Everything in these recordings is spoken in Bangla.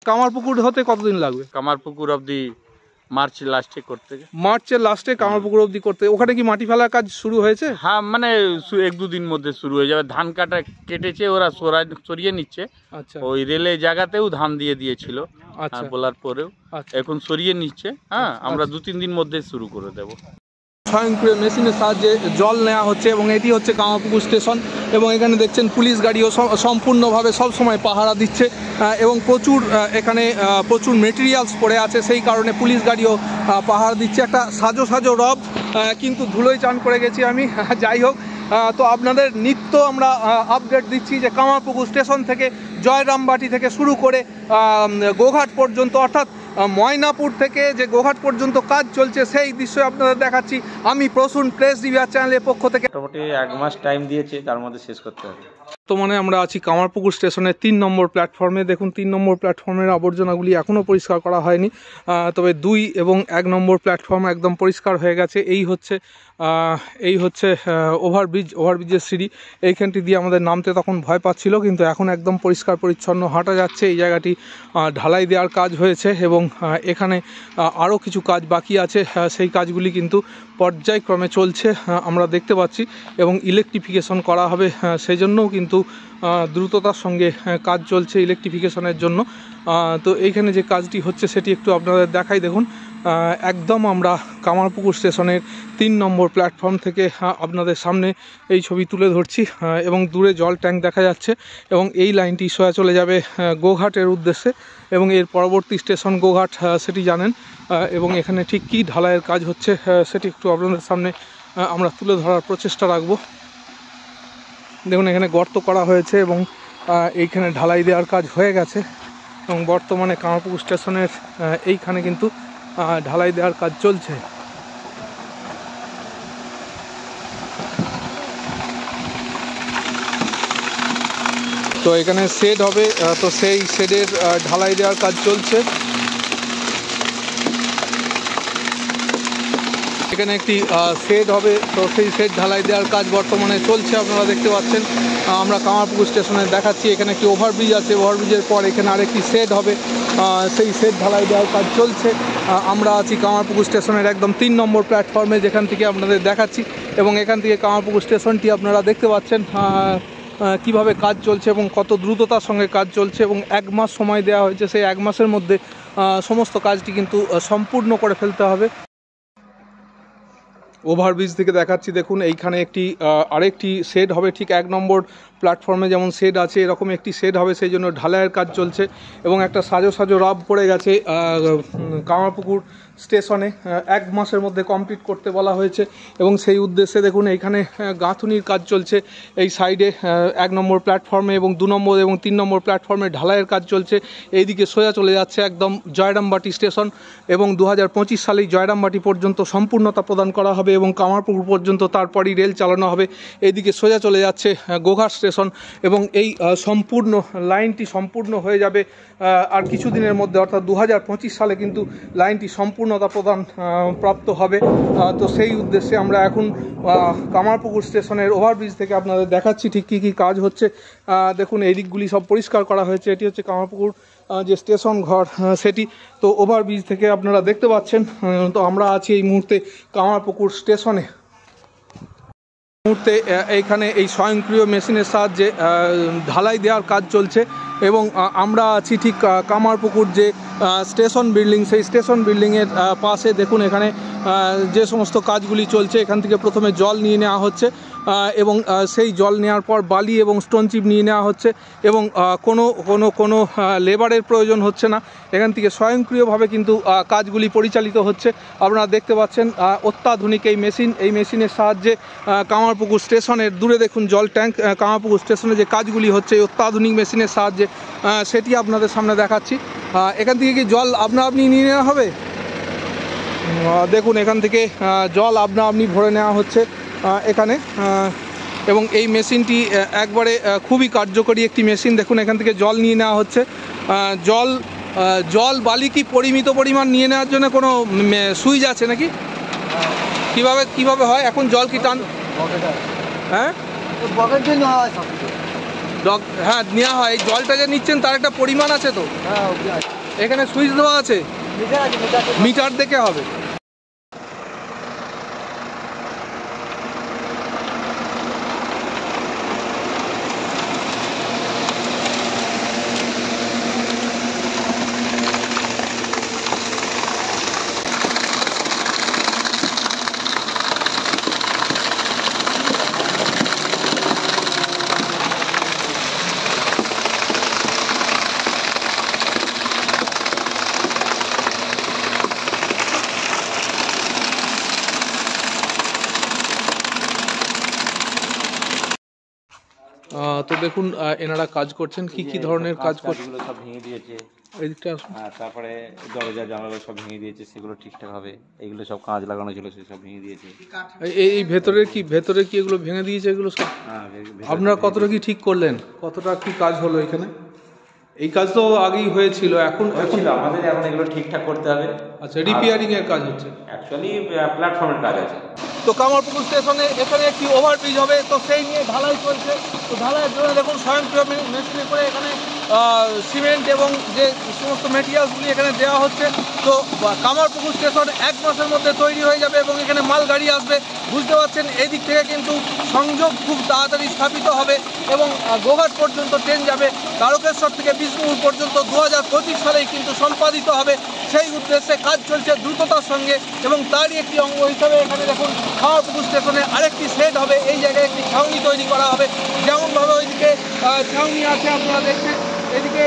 কামারপুকুর হতে কতদিন লাগবে? কামারপুকুর অবধি মার্চ লাস্টে করতে, মার্চের লাস্টে কামারপুকুর অবধি করতে। ওখানে কি মাটি ফেলার কাজ শুরু হয়েছে? হ্যাঁ, মানে 1-2 দিন মধ্যে শুরু হয়ে যাবে। ধান কাটা কেটেছে, ওরা সরিয়ে নিচ্ছে। আচ্ছা, ওই রেলের জায়গাতেও ধান দিয়ে দিয়েছিল, আচ্ছা, বলার পরেও এখন সরিয়ে নিচ্ছে। হ্যাঁ, আমরা 2-3 দিন মধ্যে শুরু করে দেবো। স্বয়ংক্রিয় মেশিনের সাহায্যে জল নেওয়া হচ্ছে এবং এটি হচ্ছে কামারপুকুর স্টেশন। এবং এখানে দেখছেন পুলিশ গাড়িও সম্পূর্ণভাবে সব সময় পাহারা দিচ্ছে এবং এখানে প্রচুর মেটেরিয়ালস পড়ে আছে, সেই কারণে পুলিশ গাড়িও পাহারা দিচ্ছে। একটা সাজো রব, কিন্তু ধুলোয় চান করে গেছি আমি। যাই হোক, তো আপনাদের নিত্য আমরা আপডেট দিচ্ছি যে কামারপুকুর স্টেশন থেকে জয়রামবাটি থেকে শুরু করে গোঘাট পর্যন্ত, অর্থাৎ ময়নাপুর থেকে যে গোঘাট পর্যন্ত কাজ চলছে সেই দৃশ্য আপনাদের দেখাচ্ছি আমি প্রসূন প্রেস রিভিউয়ার চ্যানেলের পক্ষ থেকে। মোটামুটি 1 মাস টাইম দিয়েছে, তার মধ্যে শেষ করতে হবে। বর্তমানে আমরা আছি কামারপুকুর স্টেশনের 3 নম্বর প্ল্যাটফর্মে। দেখুন 3 নম্বর প্ল্যাটফর্মের আবর্জনাগুলি এখনও পরিষ্কার করা হয়নি, তবে 2 এবং 1 নম্বর প্ল্যাটফর্ম একদম পরিষ্কার হয়ে গেছে। এই হচ্ছে ওভারব্রিজের সিঁড়ি। এইখানটি দিয়ে আমাদের নামতে তখন ভয় পাচ্ছিল, কিন্তু এখন একদম পরিষ্কার পরিচ্ছন্ন হাঁটা যাচ্ছে। এই জায়গাটি ঢালাই দেওয়ার কাজ হয়েছে এবং এখানে আরও কিছু কাজ বাকি আছে, সেই কাজগুলি কিন্তু পর্যায়ক্রমে চলছে আমরা দেখতে পাচ্ছি এবং ইলেকট্রিফিকেশন করা হবে, সেই জন্যও কিন্তু দ্রুততার সঙ্গে কাজ চলছে ইলেকট্রিফিকেশনের জন্য। তো এইখানে যে কাজটি হচ্ছে সেটি একটু আপনাদের দেখাই। দেখুন, একদম আমরা কামারপুকুর স্টেশনের 3 নম্বর প্ল্যাটফর্ম থেকে আপনাদের সামনে এই ছবি তুলে ধরছি এবং দূরে জল ট্যাঙ্ক দেখা যাচ্ছে এবং এই লাইনটি সোজা চলে যাবে গোঘাটের উদ্দেশ্যে এবং এর পরবর্তী স্টেশন গোঘাট সেটি জানেন। এবং এখানে ঠিক কী ঢালাইয়ের কাজ হচ্ছে সেটি একটু আপনাদের সামনে আমরা তুলে ধরার প্রচেষ্টা রাখব। দেখুন, এখানে গর্ত করা হয়েছে এবং এইখানে ঢালাই দেওয়ার কাজ হয়ে গেছে এবং বর্তমানে কামারপুকুর স্টেশনের এইখানে কিন্তু ঢালাই দেওয়ার কাজ চলছে। তো এখানে শেড হবে, তো সেই শেডের ঢালাই দেওয়ার কাজ চলছে। এখানে একটি শেড হবে, তো সেই শেড ঢালাই দেওয়ার কাজ বর্তমানে চলছে। আপনারা দেখতে পাচ্ছেন, আমরা কামারপুকুর স্টেশনে দেখাচ্ছি। এখানে একটি ওভারব্রিজ আছে, ওভারব্রিজের পর এখানে আরেকটি শেড হবে, সেই শেড ঢালাই দেওয়ার কাজ চলছে। আমরা আছি কামারপুকুর স্টেশনের একদম 3 নম্বর প্ল্যাটফর্মে, যেখান থেকে আপনাদের দেখাচ্ছি এবং এখান থেকে কামারপুকুর স্টেশনটি আপনারা দেখতে পাচ্ছেন কিভাবে কাজ চলছে এবং কত দ্রুততার সঙ্গে কাজ চলছে এবং 1 মাস সময় দেওয়া হয়েছে। সেই 1 মাসের মধ্যে সমস্ত কাজটি কিন্তু সম্পূর্ণ করে ফেলতে হবে। ওভারব্রিজ থেকে দেখাচ্ছি, দেখুন এইখানে আরেকটি শেড হবে, ঠিক 1 নম্বর প্ল্যাটফর্মে যেমন শেড আছে এরকম একটি শেড হবে, সেই জন্য ঢালাইয়ের কাজ চলছে এবং একটা সাজো রাব পড়ে গেছে কামারপুকুর স্টেশনে। 1 মাসের মধ্যে কমপ্লিট করতে বলা হয়েছে এবং সেই উদ্দেশ্যে দেখুন এইখানে গাঁথুনির কাজ চলছে। এই সাইডে 1 নম্বর প্ল্যাটফর্মে এবং 2 নম্বর এবং 3 নম্বর প্ল্যাটফর্মে ঢালাইয়ের কাজ চলছে। এইদিকে সোজা চলে যাচ্ছে একদম জয়রামবাটি স্টেশন এবং 2025 সালেই জয়রামবাটি পর্যন্ত সম্পূর্ণতা প্রদান করা হবে এবং কামারপুকুর পর্যন্ত তারপরই রেল চালানো হবে। এইদিকে সোজা চলে যাচ্ছে গোঘাট স্টেশন এবং এই সম্পূর্ণ লাইনটি সম্পূর্ণ হয়ে যাবে আর কিছুদিনের মধ্যে, অর্থাৎ 2025 সালে কিন্তু লাইনটি সম্পূর্ণতা প্রদান প্রাপ্ত হবে। তো সেই উদ্দেশ্যে আমরা এখন কামারপুকুর স্টেশনের ওভারব্রিজ থেকে আপনাদের দেখাচ্ছি ঠিক কী কাজ হচ্ছে। দেখুন, এই দিকগুলি সব পরিষ্কার করা হয়েছে। এটি হচ্ছে কামারপুকুর যে স্টেশন ঘর সেটি। তো ওভারব্রিজ থেকে আপনারা দেখতে পাচ্ছেন। তো আমরা আছি এই মুহূর্তে কামারপুকুর স্টেশনে। মুহূর্তে এইখানে এই স্বয়ংক্রিয় মেশিনের সাহায্যে ঢালাই দেওয়ার কাজ চলছে এবং আমরা আছি ঠিক কামারপুকুর যে স্টেশন বিল্ডিং, সেই স্টেশন বিল্ডিংয়ের পাশে। দেখুন, এখানে যে সমস্ত কাজগুলি চলছে, এখান থেকে প্রথমে জল নিয়ে নেওয়া হচ্ছে এবং সেই জল নেওয়ার পর বালি এবং স্টোন চিপ নিয়ে নেওয়া হচ্ছে এবং কোনো লেবারের প্রয়োজন হচ্ছে না। এখান থেকে স্বয়ংক্রিয়ভাবে কিন্তু কাজগুলি পরিচালিত হচ্ছে। আপনারা দেখতে পাচ্ছেন অত্যাধুনিক এই মেশিনের সাহায্যে কামারপুকুর স্টেশনের দূরে দেখুন জল ট্যাঙ্ক। কামারপুকুর স্টেশনে যে কাজগুলি হচ্ছে এই অত্যাধুনিক মেশিনের সাহায্যে সেটি আপনাদের সামনে দেখাচ্ছি। এখান থেকে কি জল আপনি নিয়ে নেওয়া হবে? দেখুন, এখান থেকে জল আপনি ভরে নেওয়া হচ্ছে এখানে এবং এই মেশিনটি একবারে খুবই কার্যকরী একটি মেশিন। দেখুন, এখান থেকে জল নিয়ে নেওয়া হচ্ছে। জল বালি কি পরিমিত পরিমাণ নিয়ে নেওয়ার জন্য কোনো সুইচ আছে নাকি? কিভাবে হয় এখন? জল কি টান? হ্যাঁ, হ্যাঁ নেওয়া হয়, এই জলটা যে নিচ্ছেন তার একটা পরিমাণ আছে তো? এখানে সুইচ দেওয়া আছে, মিটার দেখে হবে। তো দেখুন এনারা কাজ করছেন, কি কি ধরনের কাজ করছেন। সব ভেঙে দিয়েছে, এইদিকটা তারপরে দরজা জানালা সব ভেঙে দিয়েছে, সেগুলো ঠিকঠাক হবে। এগুলো সব কাঁচ লাগানো ছিল, সব ভেঙে দিয়েছে। এই ভেতরে কি এগুলো ভেঙে দিয়েছে এগুলো সব? আপনারা কতটা কি ঠিক করলেন, কতটা কি কাজ হলো এখানে? এই কাজ তো আগেই হয়েছিল, এখন আমাদের এখন এগুলো ঠিকঠাক করতে হবে। আচ্ছা, রিপেয়ারিং এর কাজ হচ্ছে, অ্যাকচুয়ালি প্ল্যাটফর্মের কাজ আছে। তো কামারপুকুর স্টেশনে এখানে একটি ওভারব্রিজ হবে, তো সেই নিয়ে ঢালাই চলছে। তো ঢালাইয়ের জন্য দেখুন স্বয়ংক্রিয় মেশিনে করে এখানে সিমেন্ট এবং যে সমস্ত মেটেরিয়ালসগুলি এখানে দেওয়া হচ্ছে। তো কামারপুকুর স্টেশন 1 মাসের মধ্যে তৈরি হয়ে যাবে এবং এখানে মাল গাড়ি আসবে। বুঝতে পারছেন এই দিক থেকে কিন্তু সংযোগ খুব তাড়াতাড়ি স্থাপিত হবে এবং গোঘাট পর্যন্ত ট্রেন যাবে। তারকেশ্বর থেকে বিষ্ণুপুর পর্যন্ত 2025 সালেই কিন্তু সম্পাদিত হবে। সেই উদ্দেশ্যে কাজ চলছে দ্রুততার সঙ্গে এবং তারই একটি অঙ্গ হিসাবে এখানে দেখুন কামারপুকুর স্টেশনে আরেকটি সেট হবে। এই জায়গায় একটি ছাউনি তৈরি করা হবে, যেমনভাবে ওইদিকে ছাউনি আছে আপনারা দেখছেন। এদিকে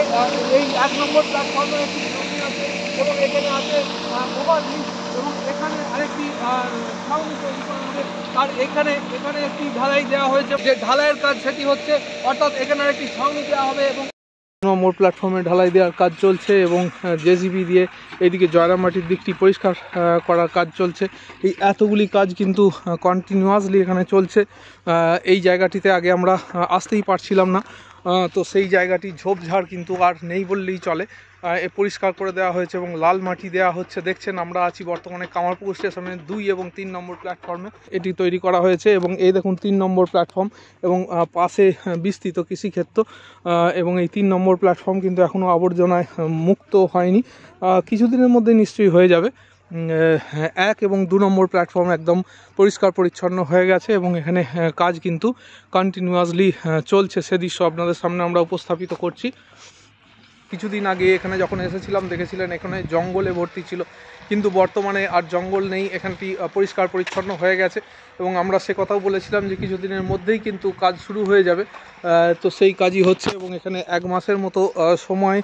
এই 1 নম্বর প্ল্যাটফর্মে একটি ছাউনি আছে এবং এখানে আছে ওভারব্রিজ এবং এখানে আরেকটি ছাউনি তৈরি করা হবে। আর এখানে একটি ঢালাই দেওয়া হয়েছে, যে ঢালাইয়ের কাজ সেটি হচ্ছে, অর্থাৎ এখানে আরেকটি ছাউনি দেওয়া হবে এবং নম্বর প্ল্যাটফর্মে ঢালাই দেওয়ার কাজ চলছে এবং জেসিবি দিয়ে এইদিকে জয়রামবাটির দিকটি পরিষ্কার করার কাজ চলছে। এই এতগুলি কাজ কিন্তু কন্টিনিউয়াসলি এখানে চলছে। এই জায়গাটিতে আগে আমরা আসতেই পারছিলাম না, তো সেই জায়গাটি ঝোপঝাড় কিন্তু আর নেই বললেই চলে। পরিষ্কার করে দেওয়া হয়েছে এবং লাল মাটি দেওয়া হচ্ছে। দেখছেন আমরা আছি বর্তমানে কামারপুকুর স্টেশনের 2 এবং 3 নম্বর প্ল্যাটফর্মে এটি তৈরি করা হয়েছে এবং এই দেখুন 3 নম্বর প্ল্যাটফর্ম এবং পাশে বিস্তৃত কৃষিক্ষেত্র এবং এই 3 নম্বর প্ল্যাটফর্ম কিন্তু এখনও আবর্জনায় মুক্ত হয়নি, কিছুদিনের মধ্যে নিশ্চয়ই হয়ে যাবে। 1 এবং 2 নম্বর প্ল্যাটফর্ম একদম পরিষ্কার পরিচ্ছন্ন হয়ে গেছে এবং এখানে কাজ কিন্তু কন্টিনিউয়াসলি চলছে। সে দৃশ্য আপনাদের সামনে আমরা উপস্থাপিত করছি। কিছুদিন আগে এখানে যখন এসেছিলাম দেখেছিলেন এখানে জঙ্গলে ভর্তি ছিল, কিন্তু বর্তমানে আর জঙ্গল নেই, এখানটি পরিষ্কার পরিচ্ছন্ন হয়ে গেছে এবং আমরা সে কথাও বলেছিলাম যে কিছুদিনের মধ্যেই কিন্তু কাজ শুরু হয়ে যাবে। তো সেই কাজই হচ্ছে এবং এখানে 1 মাসের মতো সময়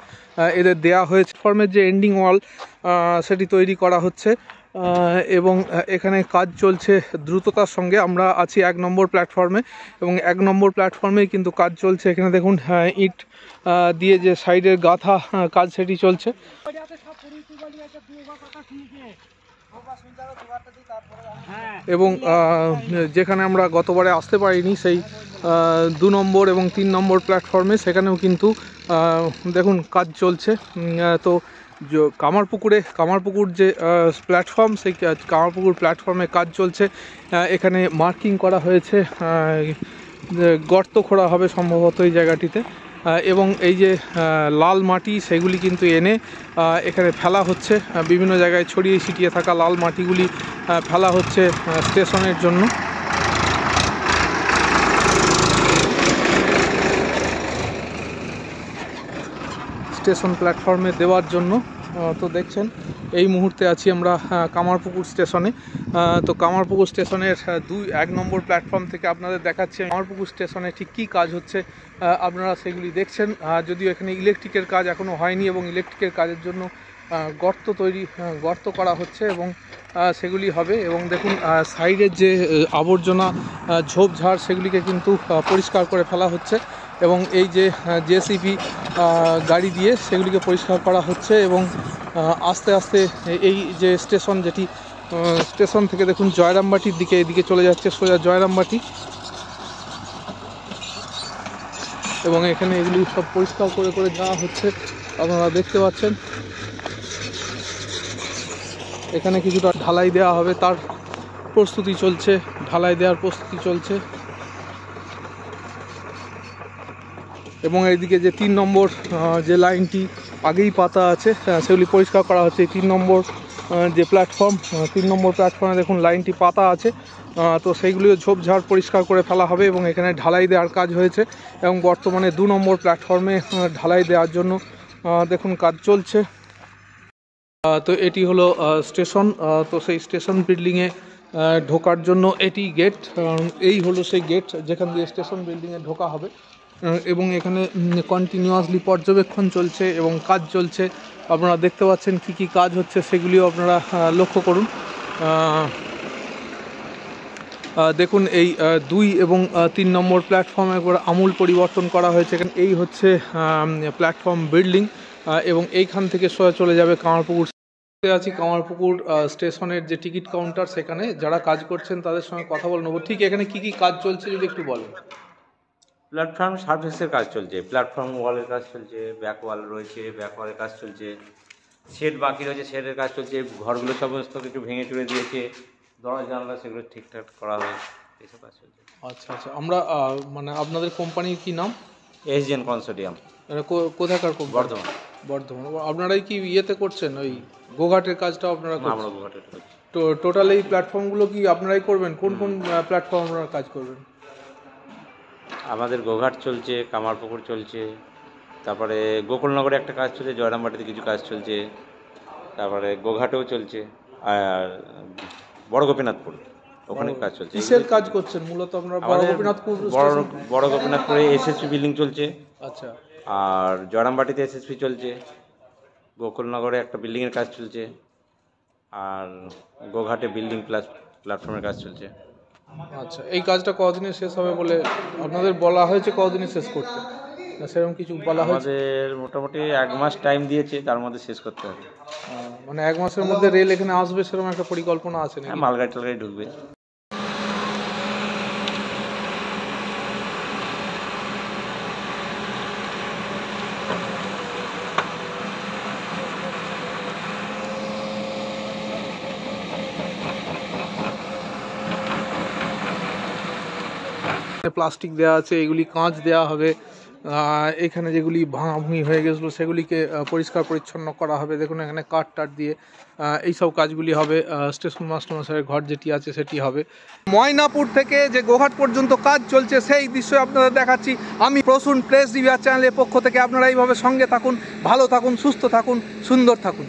এদের দেয়া হয়েছে। ফর্মের যে এন্ডিং ওয়াল সেটি তৈরি করা হচ্ছে এবং এখানে কাজ চলছে দ্রুততার সঙ্গে। আমরা আছি 1 নম্বর প্ল্যাটফর্মে এবং 1 নম্বর প্ল্যাটফর্মেই কিন্তু কাজ চলছে। এখানে দেখুন ইট দিয়ে যে সাইডের গাঁথা কাজ সেটি চলছে এবং যেখানে আমরা গতবারে আসতে পারিনি সেই 2 নম্বর এবং 3 নম্বর প্ল্যাটফর্মে সেখানেও কিন্তু দেখুন কাজ চলছে। তো কামারপুকুর যে প্ল্যাটফর্ম, সেই কামারপুকুর প্ল্যাটফর্মে কাজ চলছে। এখানে মার্কিং করা হয়েছে, গর্ত খোঁড়া হবে সম্ভবত এই জায়গাটিতে এবং এই যে লাল মাটি সেগুলি কিন্তু এনে এখানে ফেলা হচ্ছে। বিভিন্ন জায়গায় ছড়িয়ে ছিটিয়ে থাকা লাল মাটিগুলি ফেলা হচ্ছে স্টেশনের জন্য। স্টেশন প্ল্যাটফর্মে দেওয়ার জন্য। তো দেখছেন এই মুহূর্তে আছি আমরা কামারপুকুর স্টেশনে। তো কামারপুকুর স্টেশনের 1 নম্বর প্ল্যাটফর্ম থেকে আপনাদের দেখাচ্ছি কামারপুকুর স্টেশনে ঠিক কী কাজ হচ্ছে, আপনারা সেগুলি দেখছেন। যদিও এখানে ইলেকট্রিকের কাজ এখনও হয়নি এবং ইলেকট্রিকের কাজের জন্য গর্ত করা হচ্ছে এবং সেগুলি হবে। এবং দেখুন সাইডের যে আবর্জনা ঝোপঝাড় সেগুলিকে কিন্তু পরিষ্কার করে ফেলা হচ্ছে এবং এই যে জেসিবি গাড়ি দিয়ে সেগুলিকে পরিষ্কার করা হচ্ছে এবং আস্তে আস্তে এই যে স্টেশন, যেটি স্টেশন থেকে দেখুন জয়রামবাটির দিকে এদিকে চলে যাচ্ছে সোজা জয়রামবাটি এবং এখানে এগুলি সব পরিষ্কার করে করে যাওয়া হচ্ছে, আপনারা দেখতে পাচ্ছেন। এখানে কিছুটা ঢালাই দেওয়া হবে, তার প্রস্তুতি চলছে, ঢালাই দেওয়ার প্রস্তুতি চলছে। এবং এইদিকে যে 3 নম্বর যে লাইনটি আগেই পাতা আছে সেগুলি পরিষ্কার করা হচ্ছে। 3 নম্বর যে প্ল্যাটফর্ম 3 নম্বর প্ল্যাটফর্মে দেখুন লাইনটি পাতা আছে, তো সেইগুলিও ঝোপঝাড় পরিষ্কার করে ফেলা হবে এবং এখানে ঢালাই দেওয়ার কাজ হয়েছে এবং বর্তমানে 2 নম্বর প্ল্যাটফর্মে ঢালাই দেওয়ার জন্য দেখুন কাজ চলছে। তো এটি হলো স্টেশন, তো সেই স্টেশন বিল্ডিংয়ে ঢোকার জন্য এটি গেট, এই হলো সেই গেট যেখান দিয়ে স্টেশন বিল্ডিংয়ে ঢোকা হবে এবং এখানে কন্টিনিউয়াসলি পর্যবেক্ষণ চলছে এবং কাজ চলছে। আপনারা দেখতে পাচ্ছেন কি কি কাজ হচ্ছে সেগুলিও আপনারা লক্ষ্য করুন। দেখুন এই 2 এবং 3 নম্বর প্ল্যাটফর্মে একবার আমূল পরিবর্তন করা হয়েছে। এখানে এই হচ্ছে প্ল্যাটফর্ম বিল্ডিং এবং এইখান থেকে সোজা চলে যাবে কামারপুকুর। আছি কামারপুকুর স্টেশনের যে টিকিট কাউন্টার, সেখানে যারা কাজ করছেন তাদের সঙ্গে কথা বলে নেবো। ঠিক এখানে কি কি কাজ চলছে যদি একটু বলেন। প্ল্যাটফর্ম সার্ভিসের কাজ চলছে, প্ল্যাটফর্ম ওয়ালের কাজ চলছে, ব্যাক ওয়াল রয়েছে, ব্যাক ওয়ালের কাজ চলছে, শেড বাকি রয়েছে, শেডের কাজ চলছে, ঘরগুলো সমস্ত কিছু ভেঙে চুরে দিয়েছে, দরজা জানলা সেগুলো ঠিকঠাক করা হবে, এইসব কাজ চলছে। আচ্ছা আচ্ছা, আমরা মানে আপনাদের কোম্পানির কি নাম? এসজিএন কনসোর্টিয়াম। কোথাকার কোম্পানি? বর্ধমান। বর্ধমান। আপনারাই কি ইয়েতে করছেন, ওই গোঘাটের কাজটা আপনারা করছেন? আমরা গোঘাটের করছি। তো টোটাল এই প্ল্যাটফর্মগুলো কি আপনারাই করবেন? কোন কোন প্ল্যাটফর্ম আপনারা কাজ করবেন? আমাদের গোঘাট চলছে, কামারপুকুর চলছে, তারপরে গোকুলনগরে একটা কাজ চলছে, জয়রামবাটিতে কিছু কাজ চলছে, তারপরে গোঘাটেও চলছে, আর বড় গোপীনাথপুর ওখানে কাজ চলছে। কিসের কাজ করছেন মূলত আপনারা? বড় গোপীনাথপুর বড় গোপীনাথপুরে এসএসপি বিল্ডিং চলছে। আচ্ছা। আর জয়রামবাটিতে এসএসপি চলছে, গোকুলনগরে একটা বিল্ডিংয়ের কাজ চলছে, আর গোঘাটে বিল্ডিং প্ল্যাটফর্মের কাজ চলছে। আচ্ছা, এই কাজটা কতদিনে শেষ হবে বলে আপনাদের বলা হয়েছে? কতদিনে শেষ করতে, না সেরকম কিছু বলা হয়েছে? আমাদের মোটামুটি 1 মাস টাইম দিয়েছে, তার মধ্যে শেষ করতে হবে। মানে 1 মাসের মধ্যে রেল এখানে আসবে সেরকম একটা পরিকল্পনা আছে নাকি? মালগাড়ি টালগাড়ি ঢুকবে। প্লাস্টিক দেওয়া আছে, এগুলি কাঁচ দেওয়া হবে। এখানে যেগুলি ভাঙাভুঙি হয়ে গেছিলো সেগুলিকে পরিষ্কার পরিচ্ছন্ন করা হবে। দেখুন এখানে কাঠ টাট দিয়ে এইসব কাজগুলি হবে। স্টেশন মাস্টারমশাইয়ের ঘর যেটি আছে সেটি হবে। ময়নাপুর থেকে যে গোঘাট পর্যন্ত কাজ চলছে সেই দৃশ্য আপনাদের দেখাচ্ছি আমি প্রসূন প্রেস রিভিউ চ্যানেলের পক্ষ থেকে। আপনারা এইভাবে সঙ্গে থাকুন, ভালো থাকুন, সুস্থ থাকুন, সুন্দর থাকুন।